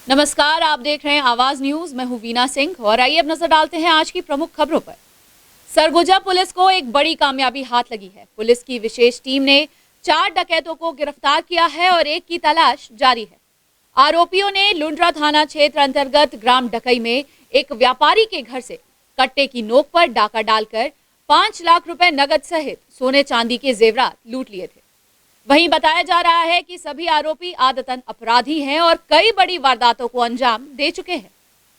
नमस्कार, आप देख रहे हैं आवाज न्यूज। मैं हूं वीना सिंह और आइए अब नजर डालते हैं आज की प्रमुख खबरों पर। सरगुजा पुलिस को एक बड़ी कामयाबी हाथ लगी है। पुलिस की विशेष टीम ने 4 डकैतों को गिरफ्तार किया है और एक की तलाश जारी है। आरोपियों ने लुंड्रा थाना क्षेत्र अंतर्गत ग्राम डकई में एक व्यापारी के घर से कट्टे की नोक पर डाका डालकर 5 लाख रुपए नगद सहित सोने चांदी के जेवरात लूट लिए थे। वहीं बताया जा रहा है कि सभी आरोपी आदतन अपराधी हैं और कई बड़ी वारदातों को अंजाम दे चुके हैं।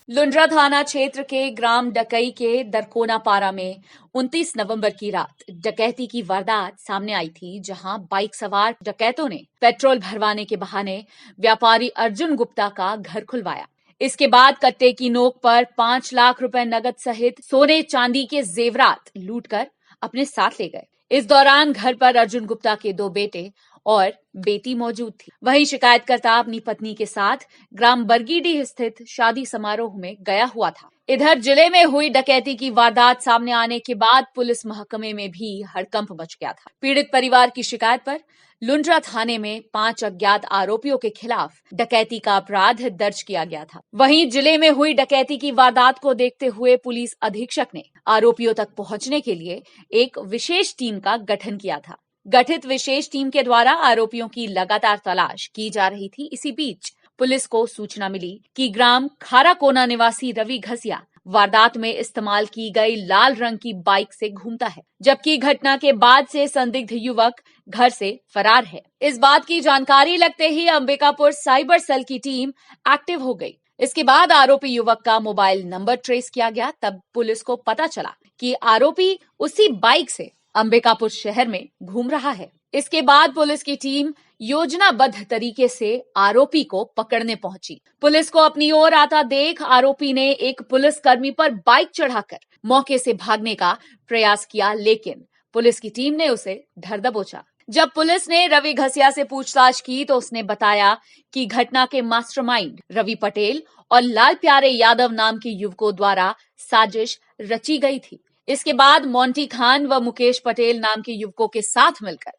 लुंड्रा थाना क्षेत्र के ग्राम डकई के दरकोना पारा में 29 नवंबर की रात डकैती की वारदात सामने आई थी, जहां बाइक सवार डकैतों ने पेट्रोल भरवाने के बहाने व्यापारी अर्जुन गुप्ता का घर खुलवाया। इसके बाद कट्टे की नोक पर 5 लाख रुपए नगद सहित सोने चांदी के जेवरात लूटकर अपने साथ ले गए। इस दौरान घर पर अर्जुन गुप्ता के 2 बेटे और बेटी मौजूद थी। वहीं शिकायतकर्ता अपनी पत्नी के साथ ग्राम बरगीडीह स्थित शादी समारोह में गया हुआ था। इधर जिले में हुई डकैती की वारदात सामने आने के बाद पुलिस महकमे में भी हड़कंप मच गया था। पीड़ित परिवार की शिकायत पर लुंड्रा थाने में 5 अज्ञात आरोपियों के खिलाफ डकैती का अपराध दर्ज किया गया था। वहीं जिले में हुई डकैती की वारदात को देखते हुए पुलिस अधीक्षक ने आरोपियों तक पहुंचने के लिए एक विशेष टीम का गठन किया था। गठित विशेष टीम के द्वारा आरोपियों की लगातार तलाश की जा रही थी। इसी बीच पुलिस को सूचना मिली कि ग्राम खाराकोना निवासी रवि घसिया वारदात में इस्तेमाल की गई लाल रंग की बाइक से घूमता है, जबकि घटना के बाद से संदिग्ध युवक घर से फरार है। इस बात की जानकारी लगते ही अंबिकापुर साइबर सेल की टीम एक्टिव हो गई। इसके बाद आरोपी युवक का मोबाइल नंबर ट्रेस किया गया। तब पुलिस को पता चला कि आरोपी उसी बाइक से अंबिकापुर शहर में घूम रहा है। इसके बाद पुलिस की टीम योजनाबद्ध तरीके से आरोपी को पकड़ने पहुंची। पुलिस को अपनी ओर आता देख आरोपी ने एक पुलिसकर्मी पर बाइक चढ़ाकर मौके से भागने का प्रयास किया, लेकिन पुलिस की टीम ने उसे धर दबोचा। जब पुलिस ने रवि घसिया से पूछताछ की तो उसने बताया कि घटना के मास्टरमाइंड रवि पटेल और लाल प्यारे यादव नाम के युवकों द्वारा साजिश रची गई थी। इसके बाद मोंटी खान व मुकेश पटेल नाम के युवकों के साथ मिलकर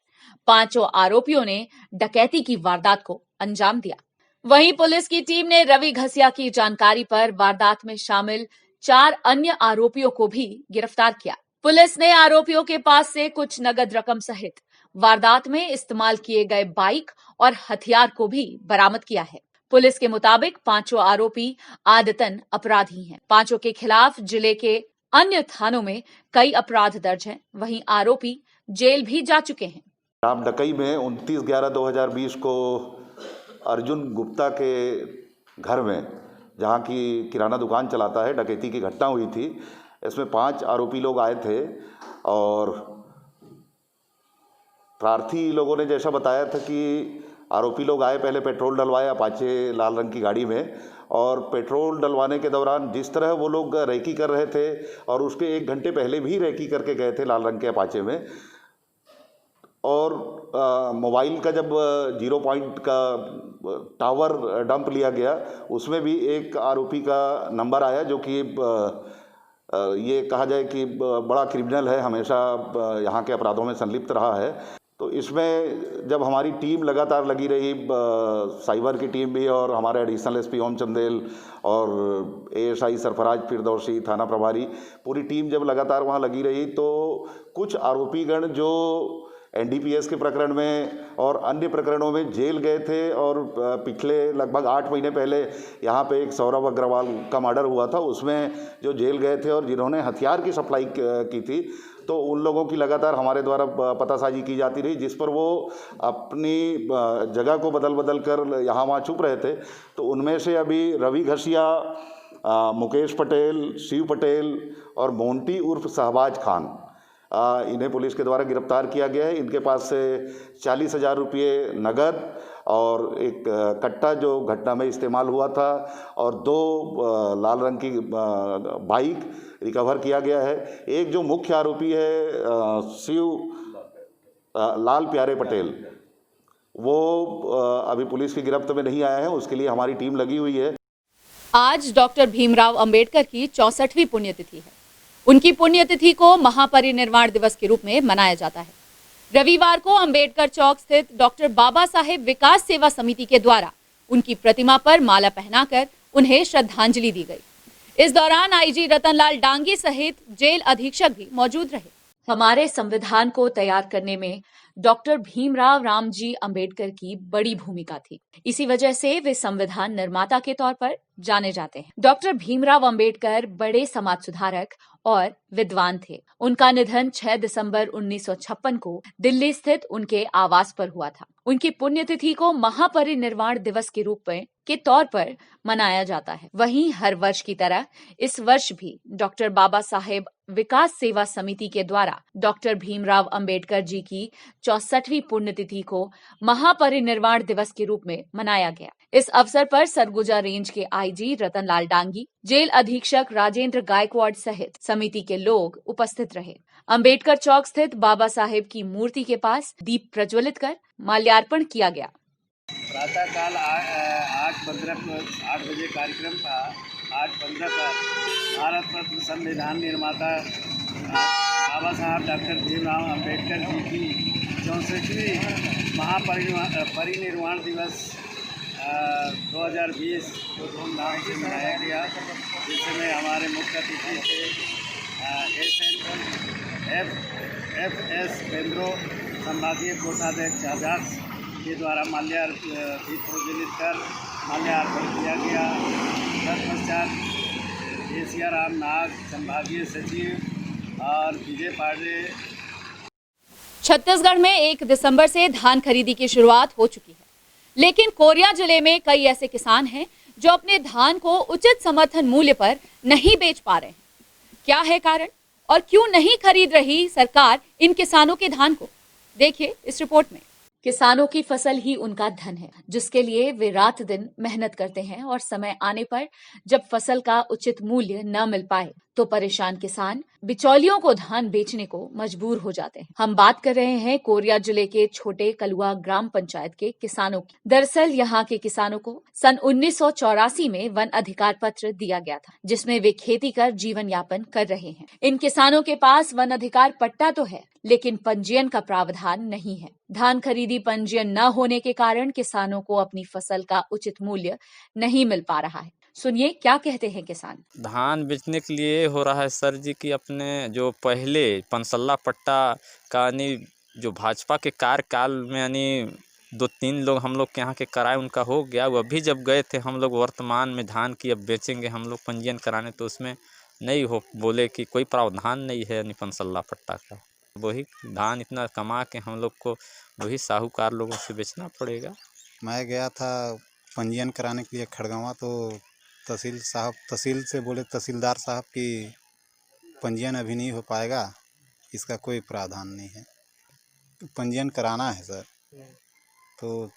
5 आरोपियों ने डकैती की वारदात को अंजाम दिया। वहीं पुलिस की टीम ने रवि घसिया की जानकारी पर वारदात में शामिल 4 अन्य आरोपियों को भी गिरफ्तार किया। पुलिस ने आरोपियों के पास से कुछ नगद रकम सहित वारदात में इस्तेमाल किए गए बाइक और हथियार को भी बरामद किया है। पुलिस के मुताबिक 5 आरोपी आदतन अपराधी हैं। 5 के खिलाफ जिले के अन्य थानों में कई अपराध दर्ज हैं। वहीं आरोपी जेल भी जा चुके हैं। ग्राम डकई में 29/11/2020 को अर्जुन गुप्ता के घर में, जहां की किराना दुकान चलाता है, डकैती की घटना हुई थी। इसमें 5 आरोपी लोग आए थे और प्रार्थी लोगों ने जैसा बताया था कि आरोपी लोग आए, पहले पेट्रोल डलवाया अपाचे लाल रंग की गाड़ी में, और पेट्रोल डलवाने के दौरान जिस तरह वो लोग रेकी कर रहे थे और उसके 1 घंटे पहले भी रेकी करके गए थे लाल रंग के अपाचे में, और मोबाइल का जब 0 पॉइंट का टावर डंप लिया गया, उसमें भी एक आरोपी का नंबर आया जो कि ये कहा जाए कि बड़ा क्रिमिनल है, हमेशा यहाँ के अपराधों में संलिप्त रहा है। तो इसमें जब हमारी टीम लगातार लगी रही, साइबर की टीम भी और हमारे एडिशनल एसपी ओम चंदेल और एएसआई सरफराज फिरदौसी थाना प्रभारी, पूरी टीम जब लगातार वहाँ लगी रही तो कुछ आरोपीगण जो एनडीपीएस के प्रकरण में और अन्य प्रकरणों में जेल गए थे और पिछले लगभग 8 महीने पहले यहाँ पे एक सौरभ अग्रवाल का मर्डर हुआ था, उसमें जो जेल गए थे और जिन्होंने हथियार की सप्लाई की थी, तो उन लोगों की लगातार हमारे द्वारा पतासाजी की जाती रही, जिस पर वो अपनी जगह को बदल बदल कर यहाँ वहाँ छुप रहे थे। तो उनमें से अभी रवि घसिया, मुकेश पटेल, शिव पटेल और मोंटी उर्फ शहबाज खान, इन्हें पुलिस के द्वारा गिरफ्तार किया गया है। इनके पास से 40,000 रुपये नगद और एक कट्टा जो घटना में इस्तेमाल हुआ था और 2 लाल रंग की बाइक रिकवर किया गया है। एक जो मुख्य आरोपी है शिव लाल प्यारे पटेल, वो अभी पुलिस की गिरफ्त में नहीं आया है, उसके लिए हमारी टीम लगी हुई है। आज डॉक्टर भीमराव अंबेडकर की 64वीं पुण्यतिथि है। उनकी पुण्यतिथि को महापरिनिर्वाण दिवस के रूप में मनाया जाता है। रविवार को अंबेडकर चौक स्थित डॉक्टर बाबा साहेब विकास सेवा समिति के द्वारा उनकी प्रतिमा पर माला पहनाकर उन्हें श्रद्धांजलि दी गई। इस दौरान आईजी रतनलाल डांगी सहित जेल अधीक्षक भी मौजूद रहे। हमारे संविधान को तैयार करने में डॉक्टर भीमराव रामजी अंबेडकर की बड़ी भूमिका थी। इसी वजह से वे संविधान निर्माता के तौर पर जाने जाते हैं। डॉक्टर भीमराव अंबेडकर बड़े समाज सुधारक और विद्वान थे। उनका निधन 6 दिसंबर 1956 को दिल्ली स्थित उनके आवास पर हुआ था। उनकी पुण्यतिथि को महापरिनिर्वाण दिवस के रूप में के तौर पर मनाया जाता है। वहीं हर वर्ष की तरह इस वर्ष भी डॉक्टर बाबा साहेब विकास सेवा समिति के द्वारा डॉक्टर भीमराव अंबेडकर जी की 64वीं पुण्यतिथि को महापरिनिर्वाण दिवस के रूप में मनाया गया। इस अवसर पर सरगुजा रेंज के आईजी रतनलाल डांगी, जेल अधीक्षक राजेंद्र गायकवाड़ सहित समिति के लोग उपस्थित रहे। अंबेडकर चौक स्थित बाबा साहेब की मूर्ति के पास दीप प्रज्वलित कर माल्यार्पण किया गया। प्रातः काल 8 बजे कार्यक्रम था। 8:15 पर भारत रत्न संविधान निर्माता बाबा साहब डॉक्टर भीमराव अंबेडकर जी की 64वीं महापरिनिर्वाण दिवस 2020 को धूमधाम से मनाया गया, जिसमें हमारे मुख्य अतिथि थे FS बेंद्रो संभागीय कोषाध्यक्ष अध्यक्ष के द्वारा दीप प्रज्वलित कर माल्यार्पण किया गया। तत्पश्चात एशियाराम नाग संभागीय सचिव और विजय पांडे। छत्तीसगढ़ में 1 दिसंबर से धान खरीदी की शुरुआत हो चुकी है, लेकिन कोरिया जिले में कई ऐसे किसान हैं जो अपने धान को उचित समर्थन मूल्य पर नहीं बेच पा रहे हैं। क्या है कारण और क्यों नहीं खरीद रही सरकार इन किसानों के धान को? देखिए इस रिपोर्ट में। किसानों की फसल ही उनका धन है, जिसके लिए वे रात दिन मेहनत करते हैं और समय आने पर जब फसल का उचित मूल्य न मिल पाए तो परेशान किसान बिचौलियों को धान बेचने को मजबूर हो जाते हैं। हम बात कर रहे हैं कोरिया जिले के छोटे कलुआ ग्राम पंचायत के किसानों की। दरअसल यहाँ के किसानों को सन 1984 में वन अधिकार पत्र दिया गया था, जिसमें वे खेती कर जीवन यापन कर रहे हैं। इन किसानों के पास वन अधिकार पट्टा तो है, लेकिन पंजीयन का प्रावधान नहीं है। धान खरीदी पंजीयन न होने के कारण किसानों को अपनी फसल का उचित मूल्य नहीं मिल पा रहा है। सुनिए क्या कहते हैं किसान। धान बेचने के लिए हो रहा है सर जी कि अपने जो पहले पंसल्ला पट्टा का यानी जो भाजपा के कार्यकाल में यानी 2-3 लोग हम लोग के यहाँ के कराए उनका हो गया। वो अभी जब गए थे हम लोग वर्तमान में धान की अब बेचेंगे हम लोग पंजीयन कराने, तो उसमें नहीं हो, बोले कि कोई प्रावधान नहीं है यानी पंसल्ला पट्टा का। वही धान इतना कमा के हम लोग को वही साहूकार लोगों से बेचना पड़ेगा। मैं गया था पंजीयन कराने के लिए खड़गवां, तो तहसील से बोले तहसीलदार साहब की पंजीयन अभी नहीं हो पाएगा, इसका कोई प्रावधान नहीं है, पंजीयन कराना है सर। तो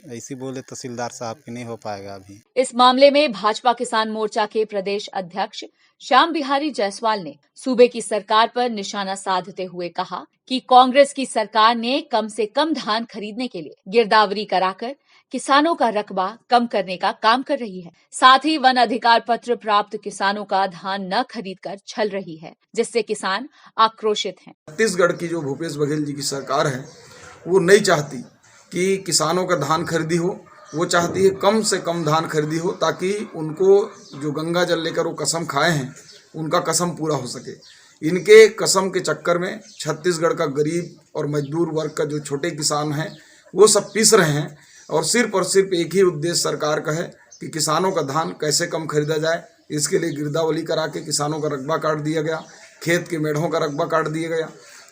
ऐसी बोले तहसीलदार साहब की नहीं हो पाएगा अभी। इस मामले में भाजपा किसान मोर्चा के प्रदेश अध्यक्ष श्याम बिहारी जायसवाल ने सूबे की सरकार पर निशाना साधते हुए कहा कि कांग्रेस की सरकार ने कम से कम धान खरीदने के लिए गिरदावरी कराकर किसानों का रकबा कम करने का काम कर रही है। साथ ही वन अधिकार पत्र प्राप्त किसानों का धान न खरीदकर छल रही है, जिससे किसान आक्रोशित हैं। छत्तीसगढ़ की जो भूपेश बघेल जी की सरकार है वो नहीं चाहती कि किसानों का धान खरीदी हो, वो चाहती है कम से कम धान खरीदी हो, ताकि उनको जो गंगा जल लेकर वो कसम खाए हैं उनका कसम पूरा हो सके। इनके कसम के चक्कर में छत्तीसगढ़ का गरीब और मजदूर वर्ग का जो छोटे किसान हैं वो सब पीस रहे हैं, और सिर्फ एक ही उद्देश्य सरकार का है कि किसानों का धान कैसे कम खरीदा जाए। इसके लिए गिरदावली करा के किसानों का रकबा काट दिया गया, खेत के मेढ़ों का रकबा काट दिया गया,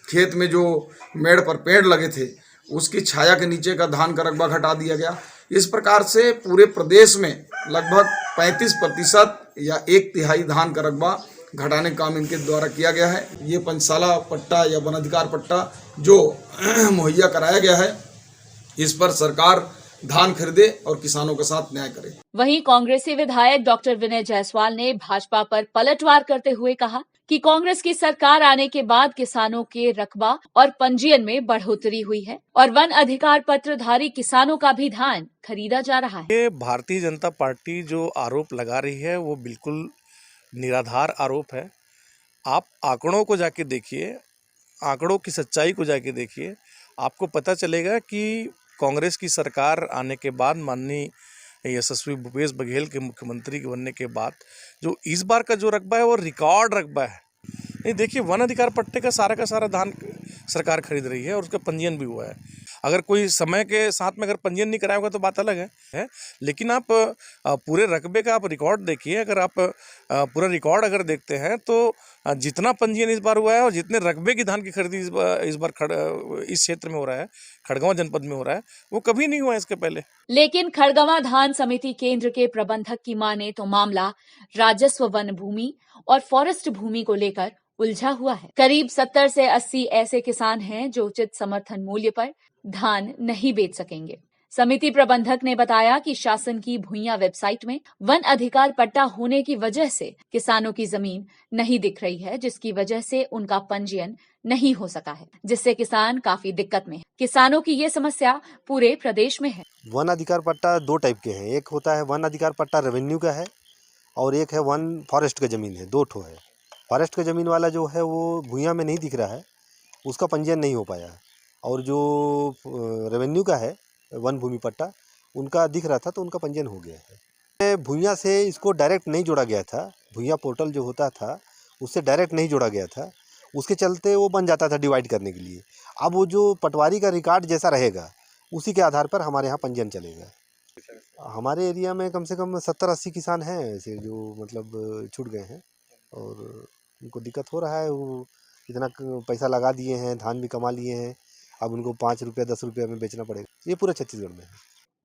खेत में जो मेढ़ पर पेड़ लगे थे उसकी छाया के नीचे का धान का रकबा घटा दिया गया। इस प्रकार से पूरे प्रदेश में लगभग 35% या 1/3 धान का रकबा घटाने का काम इनके द्वारा किया गया है। ये पंचशाला पट्टा या वन अधिकार पट्टा जो मुहैया कराया गया है, इस पर सरकार धान खरीदे और किसानों के साथ न्याय करे। वहीं कांग्रेसी विधायक डॉक्टर विनय जायसवाल ने भाजपा पर पलटवार करते हुए कहा कि कांग्रेस की सरकार आने के बाद किसानों के रकबा और पंजीयन में बढ़ोतरी हुई है और वन अधिकार पत्रधारी किसानों का भी धान खरीदा जा रहा है। ये भारतीय जनता पार्टी जो आरोप लगा रही है वो बिल्कुल निराधार आरोप है। आप आंकड़ों को जाके देखिए, आंकड़ों की सच्चाई को जाके देखिए, आपको पता चलेगा कि कांग्रेस की सरकार आने के बाद माननीय यशस्वी भूपेश बघेल के मुख्यमंत्री के बनने के बाद जो इस बार का जो रकबा है वो रिकॉर्ड रकबा है। नहीं देखिए, वन अधिकार पट्टे का सारा धान सरकार खरीद रही है और उसका पंजीयन भी हुआ है। अगर कोई समय के साथ में अगर पंजीयन नहीं कराया होगा तो बात अलग है। लेकिन आप पूरे रकबे का आप रिकॉर्ड देखिए। अगर आप पूरा रिकॉर्ड अगर देखते हैं तो जितना पंजीयन इस बार हुआ है और जितने रकबे की धान की खरीदी इस बार इस क्षेत्र में हो रहा है, खड़गवां जनपद में हो रहा है, वो कभी नहीं हुआ इसके पहले। लेकिन खड़गवां धान समिति केंद्र के प्रबंधक की माने तो मामला राजस्व, वन भूमि और फॉरेस्ट भूमि को लेकर उलझा हुआ है। करीब 70 से 80 ऐसे किसान हैं जो उचित समर्थन मूल्य पर धान नहीं बेच सकेंगे। समिति प्रबंधक ने बताया कि शासन की भुइयां वेबसाइट में वन अधिकार पट्टा होने की वजह से किसानों की जमीन नहीं दिख रही है, जिसकी वजह से उनका पंजीयन नहीं हो सका है, जिससे किसान काफी दिक्कत में है। किसानों की ये समस्या पूरे प्रदेश में है। वन अधिकार पट्टा दो टाइप के हैं। एक होता है वन अधिकार पट्टा रेवेन्यू का है और एक है वन फॉरेस्ट का जमीन है। दो ठो है। फॉरेस्ट का ज़मीन वाला जो है वो भुइयां में नहीं दिख रहा है, उसका पंजीयन नहीं हो पाया। और जो रेवेन्यू का है वन भूमि पट्टा, उनका दिख रहा था तो उनका पंजीयन हो गया है। भुइयां से इसको डायरेक्ट नहीं जोड़ा गया था। भुइयां पोर्टल जो होता था उससे डायरेक्ट नहीं जोड़ा गया था, उसके चलते वो बन जाता था डिवाइड करने के लिए। अब वो जो पटवारी का रिकॉर्ड जैसा रहेगा उसी के आधार पर हमारे यहाँ पंजीयन चलेगा। हमारे एरिया में कम से कम 70-80 किसान हैं ऐसे जो मतलब छूट गए हैं और उनको दिक्कत हो रहा है। वो इतना पैसा लगा दिए हैं, धान भी कमा लिए हैं, अब उनको 5 रुपया 10 रुपया में बेचना पड़ेगा। ये पूरा छत्तीसगढ़ में है।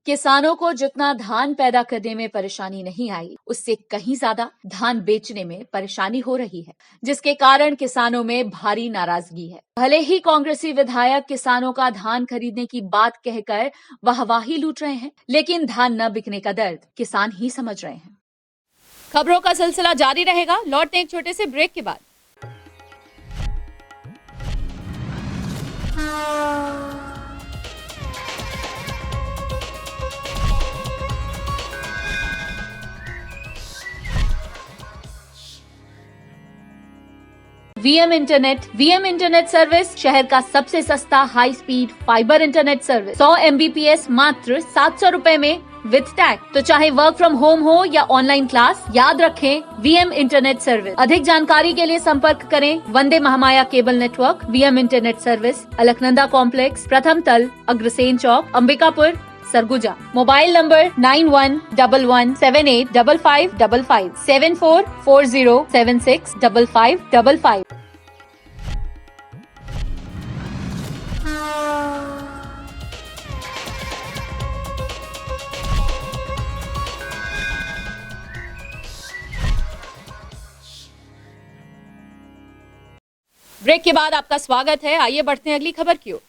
किसानों को जितना धान पैदा करने में परेशानी नहीं आई, उससे कहीं ज्यादा धान बेचने में परेशानी हो रही है, जिसके कारण किसानों में भारी नाराजगी है। भले ही कांग्रेसी विधायक किसानों का धान खरीदने की बात कहकर वाहवाही लूट रहे हैं, लेकिन धान न बिकने का दर्द किसान ही समझ रहे हैं। खबरों का सिलसिला जारी रहेगा। लौटते एक छोटे से ब्रेक के बाद। वीएम इंटरनेट सर्विस शहर का सबसे सस्ता high speed fibre internet service. 100 MBPS मात्र 700 रुपए में विद टैग। तो चाहे वर्क फ्रॉम होम हो या ऑनलाइन क्लास, याद रखें वीएम इंटरनेट सर्विस। अधिक जानकारी के लिए संपर्क करें Vande Mahamaya cable network. VM internet service, Alaknanda complex, प्रथम तल, Agrasen Chowk, Ambikapur, Surguja. Mobile number 9111785555 7440765555। Break के बाद आपका स्वागत है। आइए बढ़ते हैं अगली खबर की ओर।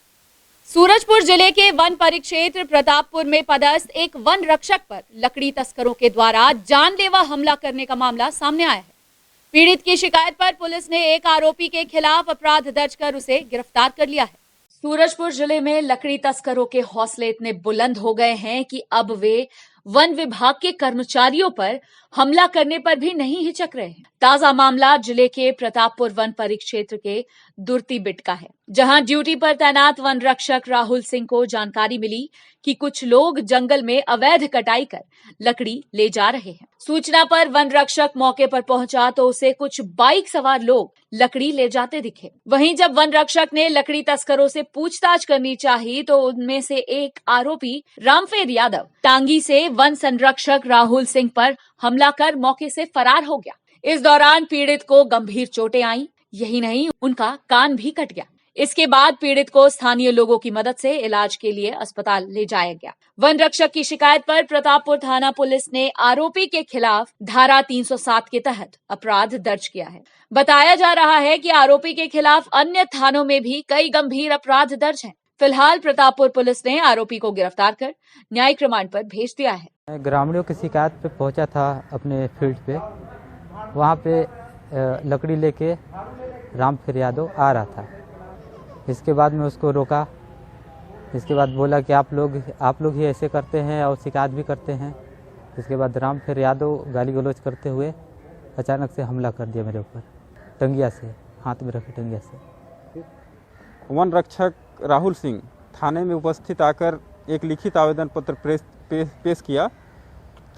सूरजपुर जिले के वन परिक्षेत्र प्रतापपुर में पदस्थ एक वन रक्षक पर लकड़ी तस्करों के द्वारा जानलेवा हमला करने का मामला सामने आया है। पीड़ित की शिकायत पर पुलिस ने एक आरोपी के खिलाफ अपराध दर्ज कर उसे गिरफ्तार कर लिया है। सूरजपुर जिले में लकड़ी तस्करों के हौसले इतने बुलंद हो गए हैं कि अब वे वन विभाग के कर्मचारियों पर हमला करने पर भी नहीं हिचक रहे हैं। ताजा मामला जिले के प्रतापपुर वन परिक्षेत्र के दुर्ती बिट का है, जहां ड्यूटी पर तैनात वन रक्षक राहुल सिंह को जानकारी मिली कि कुछ लोग जंगल में अवैध कटाई कर लकड़ी ले जा रहे हैं। सूचना पर वन रक्षक मौके पर पहुंचा तो उसे कुछ बाइक सवार लोग लकड़ी ले जाते दिखे। वहीं जब वन रक्षक ने लकड़ी तस्करों से पूछताछ करनी चाही तो उनमें से एक आरोपी रामफेर यादव टांगी से वन संरक्षक राहुल सिंह पर हमला कर मौके से फरार हो गया। इस दौरान पीड़ित को गंभीर चोटें आईं। यही नहीं, उनका कान भी कट गया। इसके बाद पीड़ित को स्थानीय लोगों की मदद से इलाज के लिए अस्पताल ले जाया गया। वन रक्षक की शिकायत पर प्रतापपुर थाना पुलिस ने आरोपी के खिलाफ धारा 307 के तहत अपराध दर्ज किया है। बताया जा रहा है कि आरोपी के खिलाफ अन्य थानों में भी कई गंभीर अपराध दर्ज हैं। फिलहाल प्रतापपुर पुलिस ने आरोपी को गिरफ्तार कर न्यायिक रिमांड पर भेज दिया है। ग्रामीणों की शिकायत पे पहुंचा था अपने फील्ड पे। वहाँ पे लकड़ी लेके रामफेर यादव आ रहा था। इसके बाद में उसको रोका। इसके बाद बोला कि आप लोग ही ऐसे करते हैं और शिकायत भी करते हैं। इसके बाद रामफेर यादव गाली गलौज करते हुए अचानक से हमला कर दिया मेरे ऊपर, टंगिया से, हाथ में रखे टंगिया से। वन रक्षक राहुल सिंह थाने में उपस्थित आकर एक लिखित आवेदन पत्र पेश किया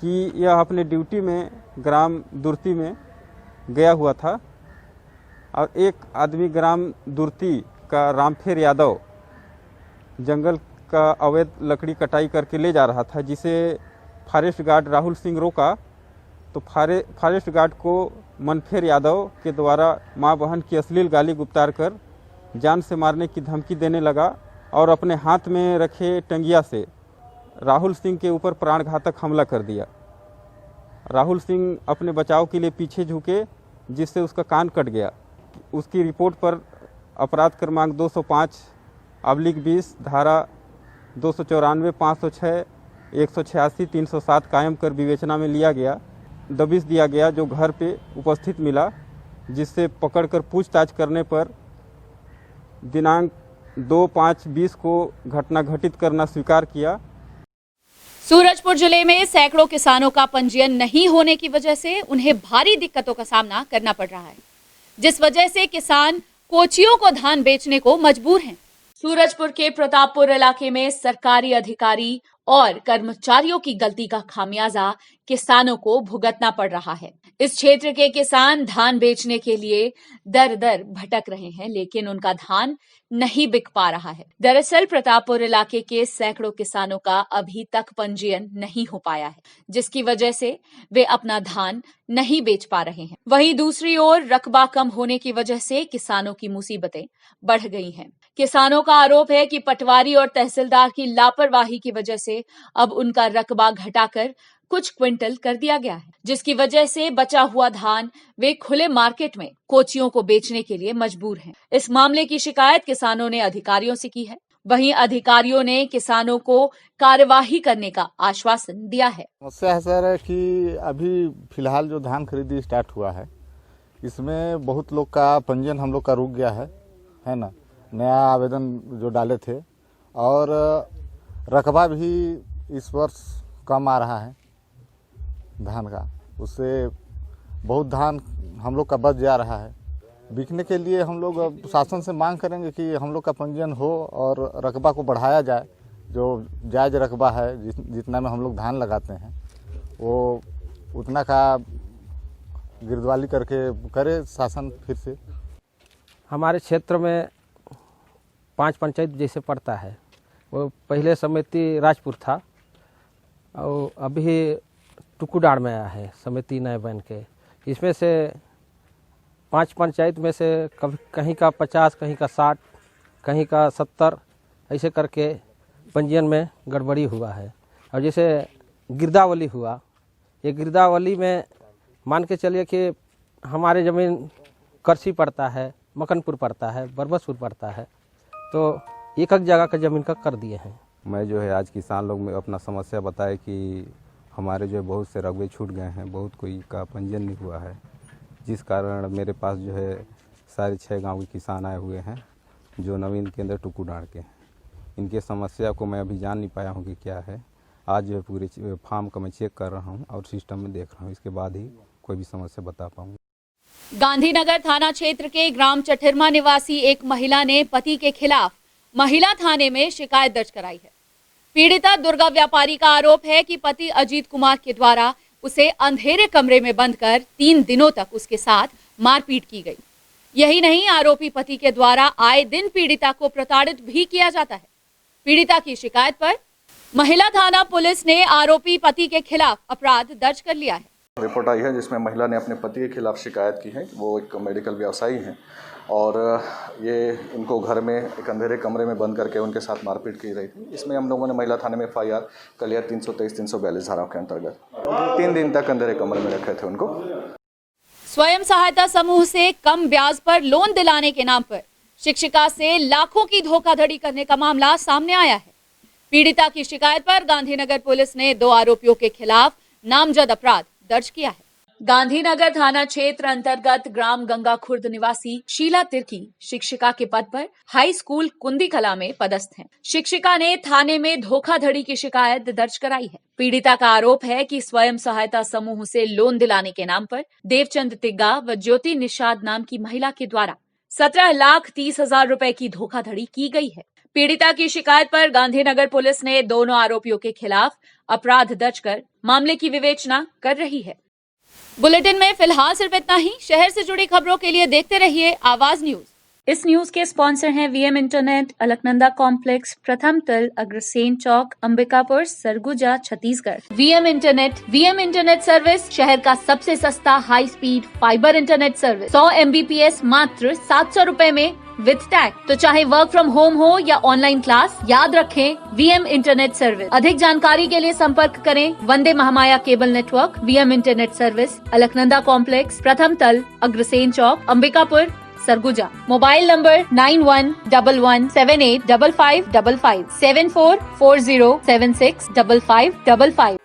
कि यह अपने ड्यूटी में ग्राम दुर्ती में गया हुआ था और एक आदमी ग्राम दुर्ती का रामफेर यादव जंगल का अवैध लकड़ी कटाई करके ले जा रहा था, जिसे फॉरेस्ट गार्ड राहुल सिंह रोका तो फॉरेस्ट गार्ड को मनफेर यादव के द्वारा मां बहन की अश्लील गाली गुप्तार कर जान से मारने की धमकी देने लगा और अपने हाथ में रखे टंगिया से राहुल सिंह के ऊपर प्राणघातक हमला कर दिया। राहुल सिंह अपने बचाव के लिए पीछे झुके, जिससे उसका कान कट गया। उसकी रिपोर्ट पर अपराध क्रमांक 205/20 धारा 294, 506, 186, 307 कायम कर विवेचना में लिया गया। दबिश दिया गया जो घर पे उपस्थित मिला, जिससे पकड़कर पूछताछ करने पर दिनांक 2/5/20 को घटना घटित करना स्वीकार किया। सूरजपुर जिले में सैकड़ों किसानों का पंजीयन नहीं होने की वजह से उन्हें भारी दिक्कतों का सामना करना पड़ रहा है, जिस वजह से किसान कोचियों को धान बेचने को मजबूर हैं। सूरजपुर के प्रतापपुर इलाके में सरकारी अधिकारी और कर्मचारियों की गलती का खामियाजा किसानों को भुगतना पड़ रहा है। इस क्षेत्र के किसान धान बेचने के लिए दर दर भटक रहे हैं, लेकिन उनका धान नहीं बिक पा रहा है। दरअसल प्रतापपुर इलाके के सैकड़ों किसानों का अभी तक पंजीयन नहीं हो पाया है, जिसकी वजह से वे अपना धान नहीं बेच पा रहे हैं। वहीं दूसरी ओर रकबा कम होने की वजह से किसानों की मुसीबतें बढ़ गई हैं। किसानों का आरोप है कि पटवारी और तहसीलदार की लापरवाही की वजह से अब उनका रकबा घटाकर कुछ क्विंटल कर दिया गया है, जिसकी वजह से बचा हुआ धान वे खुले मार्केट में कोचियों को बेचने के लिए मजबूर हैं। इस मामले की शिकायत किसानों ने अधिकारियों से की है। वहीं अधिकारियों ने किसानों को कार्यवाही करने का आश्वासन दिया है। समस्या है सर कि अभी फिलहाल जो धान खरीदी स्टार्ट हुआ है, इसमें बहुत लोग का पंजीयन हम लोग का रुक गया है ना। नया आवेदन जो डाले थे और रकबा भी इस वर्ष कम आ रहा है धान का, उससे बहुत धान हम लोग का बच जा रहा है। बिकने के लिए हम लोग शासन से मांग करेंगे कि हम लोग का पंजीयन हो और रकबा को बढ़ाया जाए। जो जायज़ रकबा है, जितना में हम लोग धान लगाते हैं, वो उतना का गिरदवाली करके करे शासन फिर से। हमारे क्षेत्र में 5 पंचायत जैसे पड़ता है, वो पहले समिति राजपुर था और अभी टुकुडाड़ में आया है समिति नए बन के। इसमें से 5 पंचायत में से कभी कहीं का 50, कहीं का 60, कहीं का 70 ऐसे करके पंजीयन में गड़बड़ी हुआ है। और जैसे गिरदावली हुआ, ये गिरदावली में मान के चलिए कि हमारे ज़मीन करसी पड़ता है, मकनपुर पड़ता है, बरबसपुर पड़ता है, तो एक जगह का ज़मीन का कर दिए हैं। मैं जो है आज किसान लोग में अपना समस्या बताए कि हमारे जो है बहुत से रकबे छूट गए हैं, बहुत कोई का पंजीयन नहीं हुआ है, जिस कारण मेरे पास जो है सारे 6 गांव के किसान आए हुए हैं जो नवीन केंद्र टुकुडाड़ के हैं। इनके समस्या को मैं अभी जान नहीं पाया हूं कि क्या है। आज जो है पूरी फार्म का मैं चेक कर रहा हूं और सिस्टम में देख रहा हूं, इसके बाद ही कोई भी समस्या बता पाऊँगा। गांधीनगर थाना क्षेत्र के ग्राम चठिरमा निवासी एक महिला ने पति के खिलाफ महिला थाने में शिकायत दर्ज कराई है। पीड़िता दुर्गा व्यापारी का आरोप है कि पति अजीत कुमार के द्वारा उसे अंधेरे कमरे में बंद कर 3 दिनों तक उसके साथ मारपीट की गई। यही नहीं, आरोपी पति के द्वारा आए दिन पीड़िता को प्रताड़ित भी किया जाता है। पीड़िता की शिकायत पर महिला थाना पुलिस ने आरोपी पति के खिलाफ अपराध दर्ज कर लिया है। रिपोर्ट आई है जिसमें महिला ने अपने पति के खिलाफ शिकायत की है। वो एक मेडिकल व्यवसायी हैं और ये इनको घर में एक अंधेरे कमरे में बंद करके उनके साथ मारपीट की रही थी। इसमें हम लोगों ने महिला थाने में FIR कर लिया 323-342 धाराओं के अंतर्गत। 3 दिन तक अंधेरे कमरे में रखे थे उनको। स्वयं सहायता समूह से कम ब्याज पर लोन दिलाने के नाम पर शिक्षिका से लाखों की धोखाधड़ी करने का मामला सामने आया है। पीड़िता की शिकायत पर गांधीनगर पुलिस ने 2 आरोपियों के खिलाफ नामजद अपराध दर्ज किया है। गांधीनगर थाना क्षेत्र अंतर्गत ग्राम गंगा खुर्द निवासी शीला तिर्की शिक्षिका के पद पर हाई स्कूल कुंदी कला में पदस्थ हैं। शिक्षिका ने थाने में धोखाधड़ी की शिकायत दर्ज कराई है। पीड़िता का आरोप है कि स्वयं सहायता समूह से लोन दिलाने के नाम पर देवचंद तिग्गा व ज्योति निषाद नाम की महिला के द्वारा 17,30,000 रुपए की धोखाधड़ी की गई है। पीड़िता की शिकायत पर गांधीनगर पुलिस ने दोनों आरोपियों के खिलाफ अपराध दर्ज कर मामले की विवेचना कर रही है। बुलेटिन में फिलहाल सिर्फ इतना ही। शहर से जुड़ी खबरों के लिए देखते रहिए आवाज न्यूज। इस न्यूज के स्पॉन्सर हैं वीएम इंटरनेट, अलकनंदा कॉम्प्लेक्स, प्रथम तल, Agrasen Chowk, Ambikapur, Surguja, Chhattisgarh. VM internet service शहर का सबसे सस्ता high speed fibre internet service. 100 MBPS मात्र 700 रुपए में विद टैग। तो चाहे वर्क फ्रॉम होम हो या ऑनलाइन क्लास, याद रखें वीएम इंटरनेट सर्विस। अधिक जानकारी के लिए संपर्क करें Vande Mahamaya cable network, VM internet service, Alaknanda complex, प्रथम तल, अग्रसेन चौक, अंबिकापुर, सरगुजा। Mobile number 9111785555 7440765555।